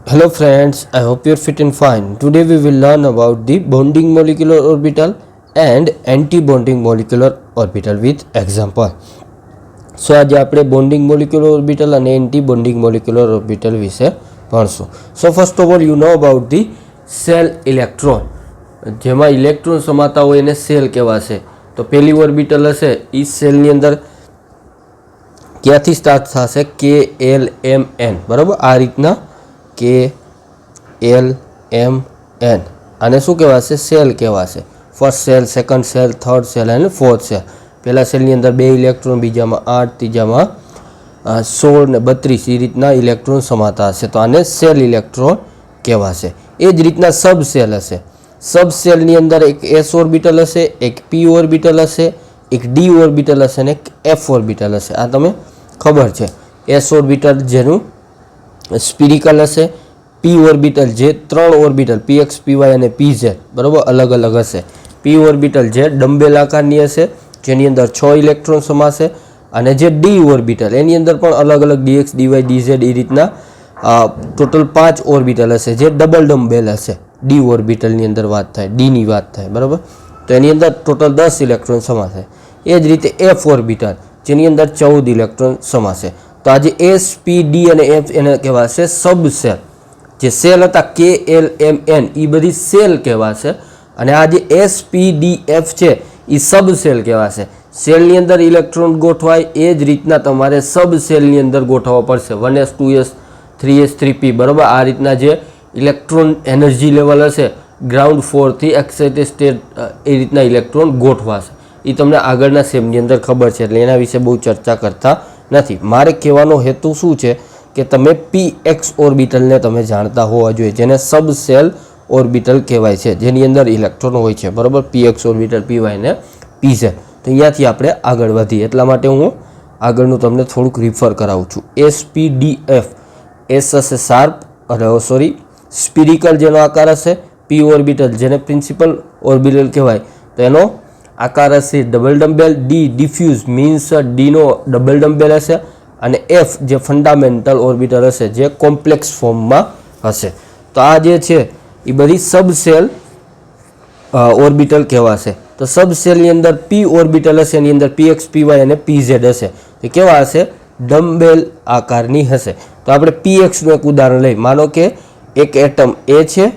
Hello friends, I hope you're fit and fine. Today we will learn about the bonding molecular orbital and anti-bonding molecular orbital with example. So આજે આપણે bonding molecular orbital અને anti-bonding molecular orbital વિશે ભણશું. So first of all you know about the cell electron. જેમાં electron સમાતા હોય એને cell કહેવાશે. તો પહેલી ઓર્બિટલ હશે એ સેલની અંદર ક્યાંથી સ્ટાર્ટ થશે? KLMN, બરાબર? આ રીતના KLMN આને શું કહેવાશે? સેલ કહેવાશે. First cell, second cell, third cell અને ફોર્થ સેલ. પહેલા સેલની અંદર 2 ઇલેક્ટ્રોન, બીજામાં 8, ત્રીજામાં 16 ને 32 એ રીતના ઇલેક્ટ્રોન સમાતા હશે. તો આને સેલ ઇલેક્ટ્રોન કહેવાશે. એ જ રીતના સબ સેલ હશે. સબ સેલની અંદર એક S ઓર્બિટલ હશે, એક P ઓર્બિટલ હશે, એક D ઓર્બિટલ હશે અને એક F ઓર્બિટલ હશે. આ તમે ખબર છે. S ઓર્બિટલ જેનું સ્પિરિકલ હશે, P ઓર્બિટલ જે 3 ઓર્બિટલ PX, PY અને PZ બરાબર અલગ અલગ હશે. P ઓર્બિટલ જે ડમ્બેલ આકારની હશે જેની અંદર 6 ઇલેક્ટ્રોન સમાશે અને જે D ઓર્બિટલ એની અંદર પણ અલગ અલગ DX, DY, DZ એ રીતના ટોટલ 5 ઓર્બિટલ હશે જે ડબલ ડમ્બેલ હશે. D ઓર્બિટલની અંદર વાત થાય, D ની વાત થાય, બરાબર? તો એની અંદર ટોટલ 10 ઇલેક્ટ્રોન સમાશે. એ જ રીતે F ઓર્બિટલ જેની અંદર 14 ઇલેક્ટ્રોન સમાશે. તો આજે S, P, D અને F એને કહેવાશે સબ સેલ. જે સેલ હતા KLMN એ બધી સેલ કહેવાશે અને આ જે S, P, D, F છે એ સબ સેલ કહેવાશે. સેલની અંદર ઇલેક્ટ્રોન ગોઠવાય એ જ રીતના તમારે સબ સેલની અંદર ગોઠવવા પડશે. 1s, 2s, 3s, 3p બરાબર. આ રીતના જે ઇલેક્ટ્રોન એનર્જી લેવલ હશે ગ્રાઉન્ડ ફ્લોરથી એક્સાઇટેડ સ્ટેટ એ રીતના ઇલેક્ટ્રોન ગોઠવાશે. એ તમને આગળના સેમની અંદર ખબર છે એટલે એના વિશે બહુ ચર્ચા કરતા નથી. મારે કહેવાનો હેતુ શું છે કે તમે PX ઓર્બિટલને તમે જાણતા હોવા જોઈએ જેને સબ સેલ ઓર્બિટલ કહેવાય છે જેની અંદર ઇલેક્ટ્રોન હોય છે, બરાબર? PX ઓર્બિટલ, PY ને PZ. તો અહીંયાથી આપણે આગળ વધીએ એટલા માટે હું આગળનું તમને થોડુંક રિફર કરાવું છું. SPDF, S હશે શાર્પ અને સ્પિરિકલ જેનો આકાર હશે, P ઓર્બિટલ જેને પ્રિન્સિપલ ઓર્બિટલ કહેવાય તો એનો આકાર હશે double dumbbell, D diffuse means D નો ડબલ ડમ્બેલ હશે અને F જે ફંડામેન્ટલ ઓર્બિટલ હશે જે કોમ્પ્લેક્સ ફોર્મમાં હશે. તો આ જે છે એ બધી સબ સેલ ઓર્બિટલ કહેવાશે. તો સબ સેલની અંદર P ઓર્બિટલ હશે એની અંદર PX, PY અને PZ હશે. તો કેવા હશે? ડમ્બેલ આકારની હશે. તો આપણે PX નું એક ઉદાહરણ લઈએ. માનો કે એક એટમ A છે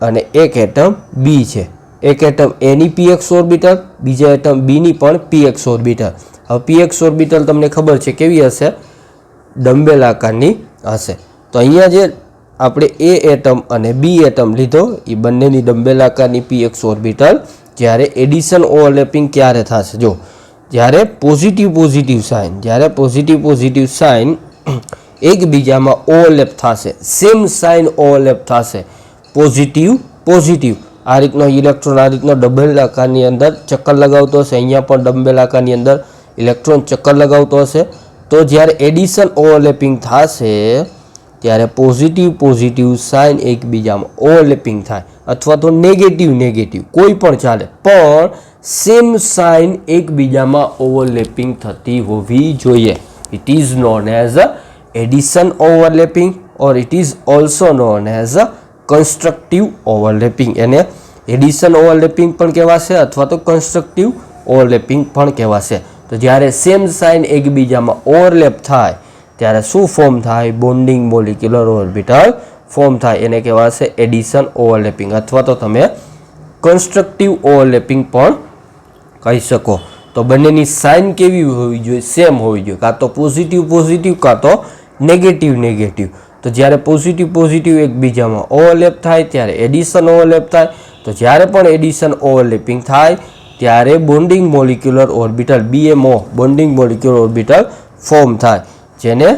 અને એક એટમ B છે. એક એટમ A ની PX ઓર્બિટલ, બીજા એટમ B ની પણ PX ઓર્બિટલ. હવે PX ઓર્બિટલ તમને ખબર છે કેવી હશે? ડમ્બેલ આકારની હશે. તો અહીંયા જે આપણે A એટમ અને B એટમ લીધો એ બંનેની ડમ્બેલ આકારની PX ઓર્બિટલ. જ્યારે એડિશન ઓવરલેપિંગ ક્યારે થશે? જો જ્યારે પોઝિટિવ સાઇન એકબીજામાં ઓવરલેપ થશે, સેમ સાઇન ઓવરલેપ થશે, પોઝિટિવ આ રીતનો ઇલેક્ટ્રોન આ રીતનો ડમ્બેલ આકારની અંદર ચક્કર લગાવતો હશે, અહીંયા પણ ડમ્બેલ આકારની અંદર ઇલેક્ટ્રોન ચક્કર લગાવતો હશે. તો જ્યારે એડિશન ઓવરલેપિંગ થશે ત્યારે પોઝિટિવ સાઇન એકબીજામાં ઓવરલેપિંગ થાય અથવા તો નેગેટિવ કોઈ પણ ચાલે, પણ સેમ સાઇન એકબીજામાં ઓવરલેપિંગ થતી હોવી જોઈએ. It is known as addition overlapping or it is also known as constructive overlapping. એને એડિશન ઓવરલેપિંગ પણ કહેવાશે અથવા તો કન્સ્ટ્રક્ટિવ ઓવરલેપિંગ પણ કહેવાશે. તો જ્યારે સેમ સાઇન એકબીજામાં ઓવરલેપ થાય ત્યારે શું ફોર્મ થાય? બોન્ડિંગ મોલિક્યુલર ઓર્બિટલ ફોર્મ થાય. એને કહેવાશે એડિશન ઓવરલેપિંગ અથવા તો તમે કન્સ્ટ્રક્ટિવ ઓવરલેપિંગ પણ કહી શકો. તો બંનેની સાઇન કેવી હોવી જોઈએ? સેમ હોવી જોઈએ. કાં તો પોઝિટિવ કાં તો નેગેટિવ. તો જ્યારે પોઝિટિવ એકબીજામાં ઓવરલેપ થાય ત્યારે એડિશન ઓવરલેપ થાય. તો જ્યારે પણ એડિશન ઓવરલેપિંગ થાય ત્યારે bonding molecular orbital BMO bonding molecular orbital form થાય જેને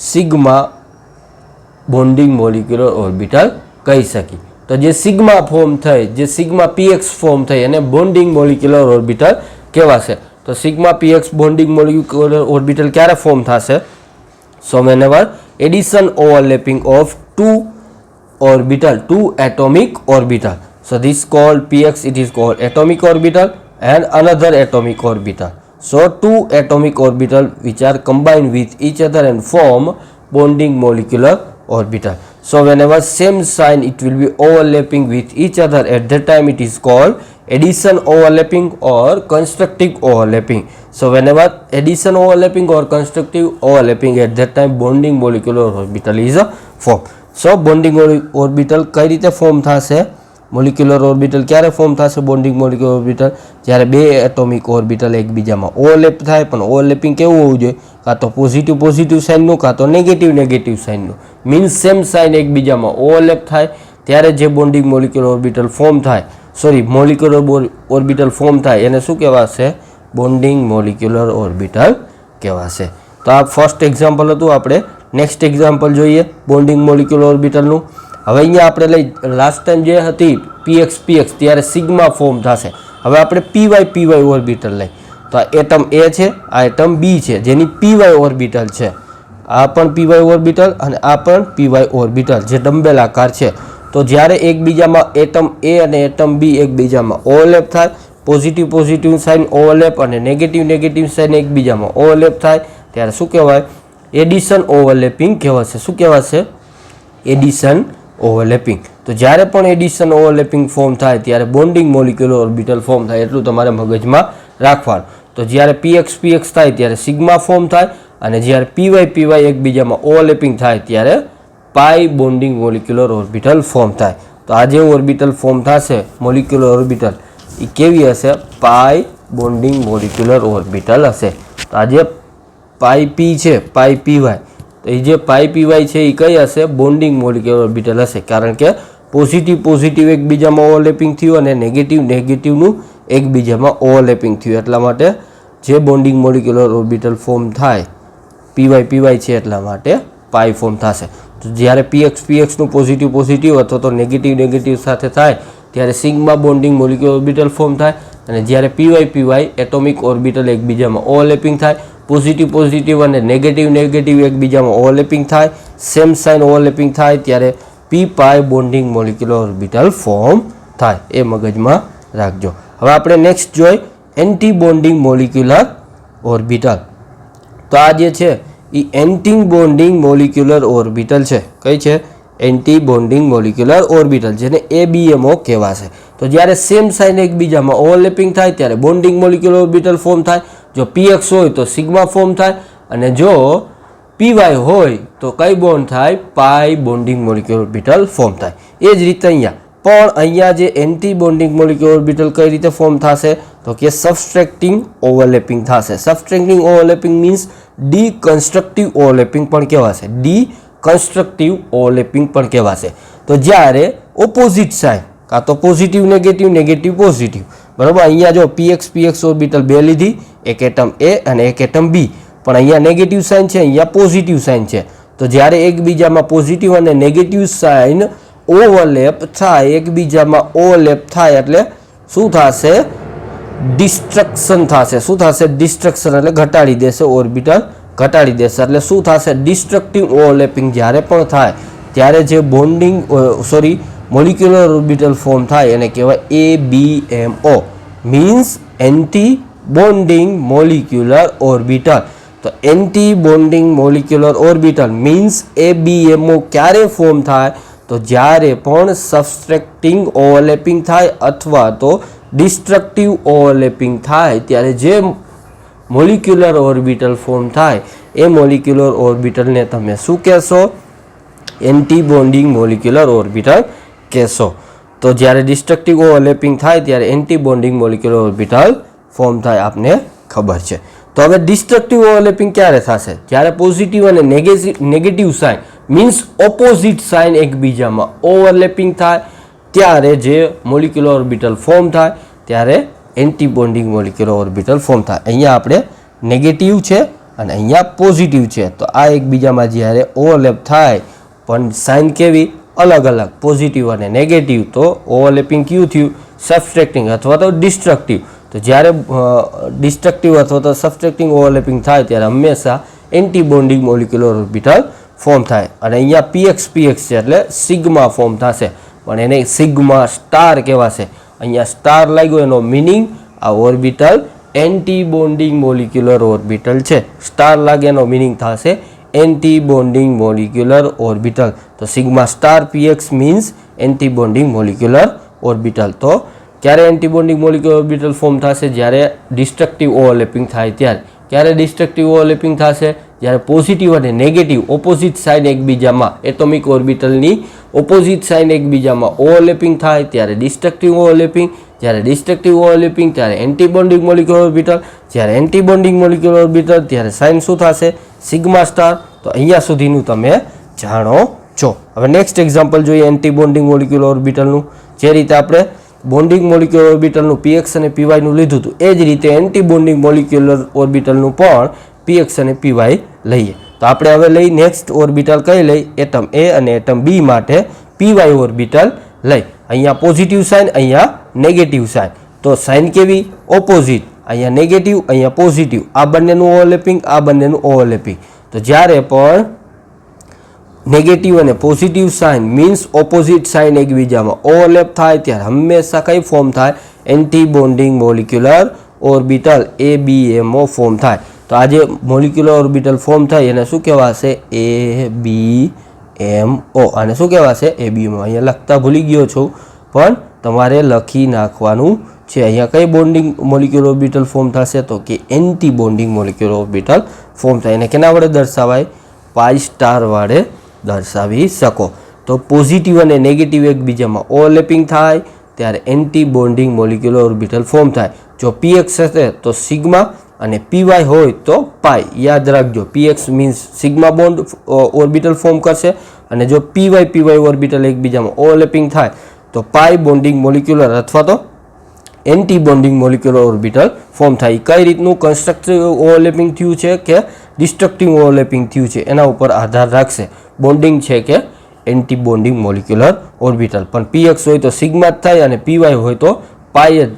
સિગ્મા બોન્ડિંગ મોલિક્યુલર ઓર્બિટલ કહી શકી. તો જે સિગ્મા ફોર્મ થઈ, જે સિગ્મા PX ફોર્મ થઈ એને બોન્ડિંગ મોલિક્યુલર ઓર્બિટલ કહેવાશે. તો sigma PX bonding molecular orbital ક્યારે ફોર્મ થશે? So whenever addition overlapping of two atomic orbital. So this called PX, it is called atomic orbital and another atomic orbital. So two atomic orbital which are combined with each other and form bonding molecular orbital. So whenever same sign it will be overlapping with each other, at that time it is called addition overlapping or constructive overlapping. So whenever addition overlapping or constructive overlapping, at that time bonding molecular orbital is formed. So bonding orbital કઈ રીતે form થશે? Molecular orbital ક્યારે form થશે? Bonding molecular orbital જ્યારે બે atomic orbital એકબીજામાં overlap થાય, પણ overlapping કેવું હોવું જોઈએ? કાં તો પોઝિટિવ સાઇનનું, કાં તો નેગેટિવ સાઇનનું. મીન્સ સેમ સાઇન એકબીજામાં ઓવરલેપ થાય ત્યારે જે બોન્ડિંગ મોલિક્યુલર ઓર્બિટલ ફોર્મ થાય, મોલિક્યુલર ઓર્બિટલ ફોર્મ થાય, એને શું કહેવાશે? બોન્ડિંગ મોલિક્યુલર ઓર્બિટલ કહેવાશે. તો આ ફર્સ્ટ એક્ઝામ્પલ હતું. આપણે નેક્સ્ટ એક્ઝામ્પલ જોઈએ બોન્ડિંગ મોલિક્યુલર ઓર્બિટલનું. હવે અહીંયા આપણે લાસ્ટ ટાઈમ જે હતી px ત્યારે સિગ્મા ફોર્મ થશે. હવે આપણે py ઓર્બિટલ લઈ, તો આ એટમ A છે, આ એટમ B છે, જેની py ઓર્બિટલ છે. આ પણ py ઓર્બિટલ અને આ પણ py ઓર્બિટલ જે ડંબેલ આકાર છે. તો જ્યારે એકબીજામાં એટમ A અને એટમ B એકબીજામાં ઓવરલેપ થાય, પોઝિટિવ સાઇન ઓવરલેપ અને નેગેટિવ સાઇન એકબીજામાં ઓવરલેપ થાય, ત્યારે શું કહેવાય? એડિશન ઓવરલેપિંગ કહેવાશે. શું કહેવાશે? Addition overlapping. તો જ્યારે પણ એડિશન ઓવરલેપિંગ ફોર્મ થાય ત્યારે બોન્ડિંગ મોલિક્યુલર ઓર્બિટલ ફોર્મ થાય, એટલું તમારે મગજમાં રાખવાનું. તો જ્યારે px થાય ત્યારે સિગ્મા ફોર્મ થાય, અને જ્યારે py એકબીજામાં ઓવરલેપિંગ થાય ત્યારે પાઈ બોન્ડિંગ મોલિક્યુલર ઓર્બિટલ ફોર્મ થાય. તો આ જે ઓર્બિટલ ફોર્મ થશે મોલિક્યુલર ઓર્બિટલ, એ કેવી હશે? પાઈ બોન્ડિંગ મોલિક્યુલર ઓર્બિટલ હશે. તો આ જે પાઈ પી છે, પાઈ પીવાય, તો એ જે પાઈ પીવાય છે એ કઈ હશે? બોન્ડિંગ મોલિક્યુલર ઓર્બિટલ હશે. કારણ કે પોઝિટિવ એકબીજામાં ઓવરલેપિંગ થયું અને નેગેટિવનું એકબીજામાં ઓવરલેપિંગ થયું. એટલા માટે જે બોન્ડિંગ મોલિક્યુલર ઓર્બિટલ ફોર્મ થાય પીવાય છે, એટલા માટે પાઈ ફોર્મ થશે. તો જ્યારે pxનું પોઝિટિવ અથવા તો નેગેટિવ સાથે થાય ત્યારે sigma bonding molecular orbital form થાય, અને જ્યારે py એટોમિક ઓર્બિટલ એકબીજામાં ઓવરલેપિંગ થાય, પોઝિટિવ અને નેગેટિવ એકબીજામાં ઓવરલેપિંગ થાય, સેમ સાઇન ઓવરલેપિંગ થાય, ત્યારે p પાઈ બોન્ડિંગ મોલિક્યુલર ઓર્બિટલ ફોર્મ થાય. એ મગજમાં રાખજો. હવે આપણે નેક્સ્ટ જોઈ એન્ટી બોન્ડિંગ મોલિક્યુલર ઓર્બિટલ. તો આ જે છે એ એન્ટી બોન્ડિંગ મોલિક્યુલર ઓર્બિટલ છે. કઈ છે? એન્ટી બોન્ડિંગ મોલિક્યુલર ઓર્બિટલ, જેને ABMO કહેવાશે. તો જ્યારે સેમ સાઇન એકબીજામાં ઓવરલેપિંગ થાય ત્યારે બોન્ડિંગ મોલિક્યુલર ઓર્બિટલ ફોર્મ થાય. જો px હોય તો સિગ્મા ફોર્મ થાય, અને જો py હોય તો કઈ બોન્ડ થાય? પાઈ બોન્ડિંગ મોલિક્યુલર ઓર્બિટલ ફોર્મ થાય. એ જ રીતે અહીંયા જે એન્ટી બોન્ડિંગ મોલિક્યુલર ઓર્બિટલ કઈ રીતે ફોર્મ થશે? તો કે સબસ્ટ્રેક્ટિંગ ઓવરલેપિંગ થશે. સબસ્ટ્રેક્ટિંગ ઓવરલેપિંગ મીન્સ ડીકન્સ્ટ્રક્ટિવ ઓવરલેપિંગ પણ કહેવાશે. ડીકન્સ્ટ્રક્ટિવ ઓવરલેપિંગ પણ કહેવાશે. તો જ્યારે ઓપોઝિટ સાઇન, કાં તો પોઝિટિવ પોઝિટિવ, બરાબર. અહીંયા જો px ઓર્બિટલ બે લીધી, એક એટમ A અને એક એટમ B, પણ અહીંયા નેગેટિવ સાઇન છે, અહીંયા પોઝિટિવ સાઇન છે. તો જ્યારે એકબીજામાં પોઝિટિવ અને નેગેટિવ સાઇન ઓવરલેપ થાય, એકબીજામાં ઓવરલેપ થાય એટલે શું થશે? ડિસ્ટ્રક્શન થશે. શું થશે? ડિસ્ટ્રક્શન એટલે ઘટાડી દેશે, ઓર્બિટલ ઘટાડી દેશે. એટલે શું થશે? ડિસ્ટ્રક્ટિવ ઓવરલેપિંગ જ્યારે પણ થાય ત્યારે જે બોન્ડિંગ મોલિક્યુલર ઓર્બિટલ ફોર્મ થાય એને કહેવાય ABMO, means anti bonding molecular orbital. તો anti bonding molecular orbital means ABMO ક્યારે ફોર્મ થાય? તો જ્યારે પણ સબસ્ટ્રેક્ટિંગ ઓવરલેપિંગ થાય અથવા તો ડિસ્ટ્રક્ટિવ ઓવરલેપિંગ થાય ત્યારે જે મોલિક્યુલર ઓર્બિટલ ફોર્મ થાય એ મોલિક્યુલર ઓર્બિટલને તમે શું કહેશો? એન્ટી બોન્ડિંગ મોલિક્યુલર ઓર્બિટલ કહેશો. તો જ્યારે ડિસ્ટ્રક્ટિવ ઓવરલેપિંગ થાય ત્યારે anti bonding molecular orbital form થાય, આપને ખબર છે. તો હવે ડિસ્ટ્રક્ટિવ ઓવરલેપિંગ ક્યારે થશે? જ્યારે પોઝિટિવ અને negative sign means opposite sign એકબીજામાં ઓવરલેપિંગ થાય ત્યારે જે મોલિક્યુલર ઓર્બિટલ ફોર્મ થાય ત્યારે anti bonding molecular orbital form થાય. અહીંયા આપણે નેગેટિવ છે અને અહીંયા પોઝિટિવ છે. તો આ એકબીજામાં જ્યારે ઓવરલેપ થાય પણ સાઇન કેવી? અલગ પોઝિટિવ અને નેગેટિવ. તો ઓવરલેપિંગ ક્યું થયું? સબસ્ટ્રેક્ટિંગ અથવા તો ડિસ્ટ્રક્ટિવ. તો જ્યારે ડિસ્ટ્રક્ટિવ અથવા તો સબસ્ટ્રેક્ટિંગ ઓવરલેપિંગ થાય ત્યારે હંમેશા anti bonding molecular orbital form થાય. અને અહીંયા px છે એટલે સિગ્મા ફોર્મ થશે, પણ એને સિગ્મા સ્ટાર કહેવાશે. અહીંયા સ્ટાર લાગ્યો એનો મિનિંગ આ orbital anti bonding molecular orbital છે. સ્ટાર લાગે એનો મિનિંગ થશે एंटी बॉन्डिंग मोलिक्युलर ऑर्बिटल। तो sigma star px means anti bonding molecular orbital. तो क्यारे anti bonding molecular orbital form थशे? ज्यारे डिस्ट्रक्टिव ओवरलेपिंग थाय त्यारे। क्यारे डिस्ट्रक्टिव ओवरलेपिंग थशे? ज्यारे पॉजिटिव अने नेगेटिव ऑपोजिट साइन एकबीजामां एटॉमिक ऑर्बिटलनी ऑपोजिट साइन एकबीजामां ओवरलेपिंग थाय त्यारे डिस्ट्रक्टिव ओवरलेपिंग। ज्यारे डिस्ट्रक्टिव ओवरलेपिंग त्यारे एंटी बॉन्डिंग मोलिक्युलर ऑर्बिटल। ज्यारे एंटी बॉन्डिंग मोलिक्युलर ऑर्बिटल त्यारे साइन शुं थशे? Sigma star. तो अहींया सुधीनुं तमे जाणो छो। हवे नेक्स्ट एक्जाम्पल जोईए एंटी बॉन्डिंग मोलिक्युलर ऑर्बिटलनुं। जे रीते आपणे बॉन्डिंग मोलिक्युलर ऑर्बिटलनुं px અને py નું લીધું હતું, એ જ રીતે એન્ટી બોન્ડિંગ મોલિક્યુલર ઓર્બિટલનું પણ px અને py લઈએ. તો આપણે હવે લઈ નેક્સ્ટ ઓર્બિટલ કઈ લઈ? એટમ A અને એટમ B માટે py ઓર્બિટલ લઈ. અહીંયા પોઝિટિવ સાઇન, અહીંયા નેગેટિવ સાઇન. તો સાઇન કેવી? ઓપોઝિટ. અહીંયા નેગેટિવ, અહીંયા પોઝિટિવ. આ બંનેનું ઓવરલેપિંગ, આ બંનેનું ઓવરલેપિંગ. તો જ્યારે પણ नेगेटिव અને positive sign means opposite sign એકબીજામાં ઓવરલેપ થાય ત્યારે હંમેશા કઈ ફોર્મ થાય? Anti bonding molecular orbital ABMO form થાય. તો આ જે મોલિક્યુલર ઓર્બિટલ ફોર્મ થાય એને શું કહેવાશે? ABMO. આને શું કહેવાશે? ABMO. અહીંયા લખતા ભૂલી ગયો છું પણ તમારે લખી નાખવાનું છે. અહીંયા કઈ બોન્ડિંગ મોલિક્યુલર ઓર્બિટલ ફોર્મ થશે? તો કે anti bonding molecular orbital form થાય. એને કેના વડે દર્શાવાય? પાઈ સ્ટાર વડે દર્શાવી શકો. તો પોઝિટિવ અને નેગેટિવ એકબીજામાં ઓવરલેપિંગ થાય ત્યારે anti bonding molecular orbital form થાય. જો px હશે તો સિગ્મા અને py હોય તો પાઈ. યાદ રાખજો, px means sigma bond orbital form કરશે અને જો py ઓર્બિટલ એકબીજામાં ઓવરલેપિંગ થાય તો પાઈ બોન્ડિંગ મોલિક્યુલર અથવા તો anti bonding molecular orbital form થાય. કઈ રીતનું કન્સ્ટ્રક્ટિવ ઓવરલેપિંગ થયું છે કે ડિસ્ટ્રક્ટિવ ઓવરલેપિંગ થયું છે એના ઉપર આધાર રાખશે બોન્ડિંગ છે કે એન્ટી બોન્ડિંગ મોલિક્યુલર ઓર્બિટલ. પણ px હોય તો સિગ્મા જ થાય અને py હોય તો પાઈ જ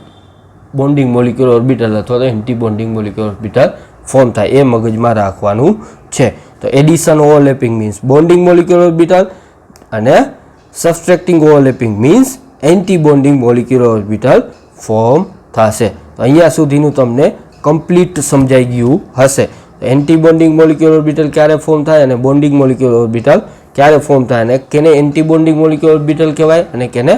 બોન્ડિંગ મોલિક્યુલર ઓર્બિટલ અથવા તો anti bonding molecular orbital form થાય. એ મગજમાં રાખવાનું છે. તો addition overlapping means bonding molecular orbital અને subtracting overlapping means anti bonding molecular orbital form થશે. તો અહીંયા સુધીનું તમને કમ્પ્લીટ સમજાઈ ગયું હશે. એન્ટી બોન્ડિંગ મોલિક્યુલર ઓર્બિટલ ક્યારે ફોર્મ થાય અને બોન્ડિંગ મોલિક્યુલર ઓર્બિટલ ક્યારે ફોર્મ થાય અને કેને એન્ટી બોન્ડિંગ મોલિક્યુલર ઓર્બિટલ કહેવાય અને કેને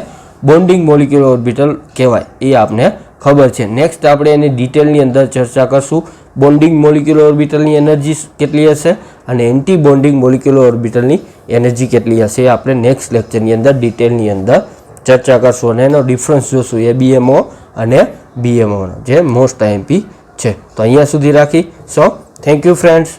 બોન્ડિંગ મોલિક્યુલર ઓર્બિટલ કહેવાય એ આપને ખબર છે. નેક્સ્ટ આપણે એની ડિટેલની અંદર ચર્ચા કરશું. બોન્ડિંગ મોલિક્યુલર ઓર્બિટલની એનર્જી કેટલી હશે અને એન્ટી બોન્ડિંગ મોલિક્યુલર ઓર્બિટલની એનર્જી કેટલી હશે એ આપણે નેક્સ્ટ લેક્ચરની અંદર ડિટેલની અંદર ચર્ચા કરશું અને એનો ડિફરન્સ જોશું ABMO અને BMO જે મોસ્ટ IMP છે. તો અહીંયા સુધી રાખી. So thank you friends.